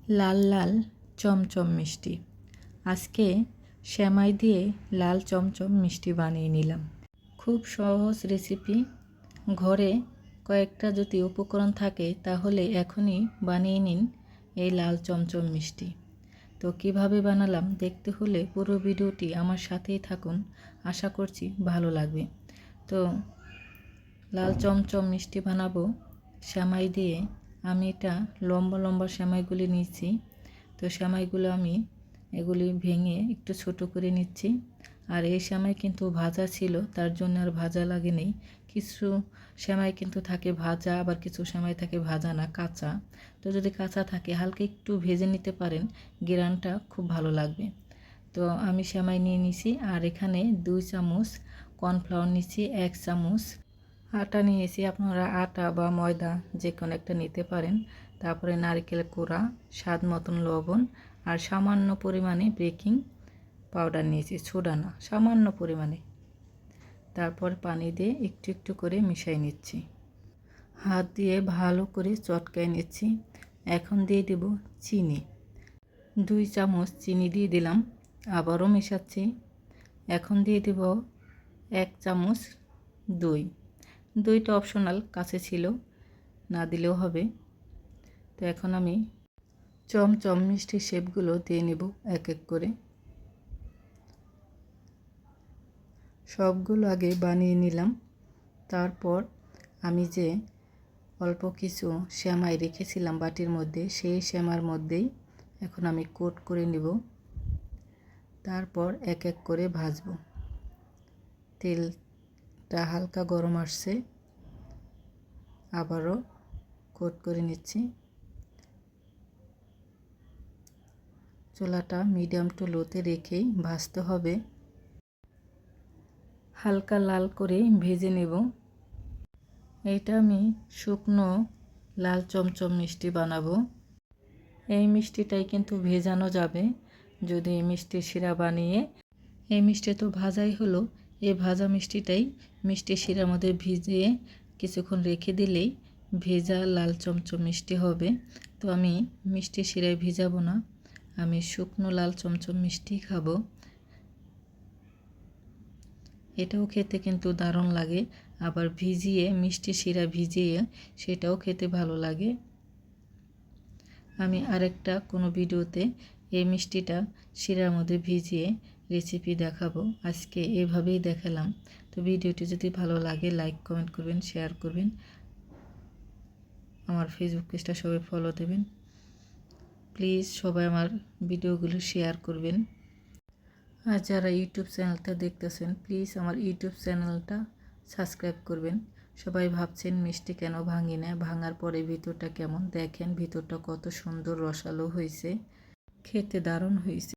লাল লাল চমচম মিষ্টি। আজকে সেমাই দিয়ে লাল চমচম মিষ্টি বানিয়ে নিলাম। খুব সহজ রেসিপি। ঘরে কয়েকটা যদি উপকরণ থাকে তাহলে এখনই বানিয়ে নিন এই লাল চমচম মিষ্টি। তো কিভাবে বানালাম দেখতে হলে পুরো ভিডিওটি আমার সাথেই থাকুন, আশা করছি ভালো লাগবে। তো লাল চমচম মিষ্টি বানাবো সেমাই দিয়ে। আমি এটা লম্বা লম্বা সেমাইগুলি নিচ্ছি। তো সেমাইগুলো আমি এগুলি ভেঙে একটু ছোট করে নিচ্ছি। আর এই সেমাই কিন্তু ভাজা ছিল, তার জন্য আর ভাজা লাগেনি। কিছু সেমাই কিন্তু থাকে ভাজা, আবার কিছু সেমাই থাকে ভাজা না, কাঁচা। তো যদি কাঁচা থাকে হালকা একটু ভেজে নিতে পারেন, ঘ্রাণটা খুব ভালো লাগবে। তো আমি সেমাই নিয়ে নিছি। আর এখানে 2 চামচ কর্নফ্লাওয়ার নিচ্ছি, 1 চামচ আটা নিয়েছি। আপনারা আটা বা ময়দা যে কোনো একটা নিতে পারেন। তারপরে নারকেল কোড়া, স্বাদ মতন লবণ, আর সামান্য পরিমাণে বেকিং পাউডার নিয়েছি, সোডা না, সামান্য পরিমাণে। তারপর পানি দিয়ে একটু একটু করে মিশিয়ে নিচ্ছি। হাত দিয়ে ভালো করে চটকায় নিচ্ছি। এখন দিয়ে দেব চিনি। 2 চামচ চিনি দিয়ে দিলাম, আবারও মেশাচ্ছি। এখন দিয়ে দেব 1 চামচ দই। দইটা অপশনাল, কাছে ছিল, না দিলেও হবে। তো এখন আমি চমচম মিষ্টির শেপগুলো দিয়ে নেব এক এক করে। সবগুলো আগে বানিয়ে নিলাম। তারপর আমি যে অল্প কিছু সেমাই রেখেছিলাম বাটির মধ্যে, সেই সেমার মধ্যেই এখন আমি কোট করে নেব। তারপর এক এক করে ভাজবো। তেলটা হালকা গরম আসছে, আবারও কোট করে নিচ্ছি। চুলাটা মিডিয়াম টু লোতে রেখেই ভাজতে হবে। হালকা লাল করে ভেজে নেব। এটা আমি শুকনো লাল চমচম মিষ্টি বানাবো। এই মিষ্টিটাই কিন্তু ভেজানো যাবে। যদি মিষ্টি শিরা বানিয়ে, এই মিষ্টি তো ভাজাই হলো, এই ভাজা মিষ্টিটাই মিষ্টি শিরার মধ্যে ভিজিয়ে কিছুক্ষণ রেখে দিলেই ভেজা লাল চমচম মিষ্টি হবে। তো আমি মিষ্টি শিরায় ভিজাবো না, আমি শুকনো লাল চমচম মিষ্টি খাবো। এটাও খেতে কিন্তু দারুণ লাগে। আবার ভিজিয়ে, মিষ্টি শিরা ভিজিয়ে সেটাও খেতে ভালো লাগে। আমি আরেকটা কোনো ভিডিওতে এই মিষ্টিটা শিরার মধ্যে ভিজিয়ে রেসিপি দেখাবো। আজকে এভাবেই দেখালাম। তো ভিডিওটি যদি ভালো লাগে লাইক কমেন্ট করবেন, শেয়ার করবেন। আমার ফেসবুক পেজটা সবাই ফলো দেবেন। প্লিজ সবাই আমার ভিডিওগুলো শেয়ার করবেন। আর যারা ইউটিউব চ্যানেলটা দেখতেছেন, প্লিজ আমার ইউটিউব চ্যানেলটা সাবস্ক্রাইব করবেন। সবাই ভাবছেন মিষ্টি কেন ভাঙি না, ভাঙার পরে ভিতরটা কেমন, দেখেন ভিতরটা কত সুন্দর রসালো হয়েছে, খেতে দারুণ হয়েছে।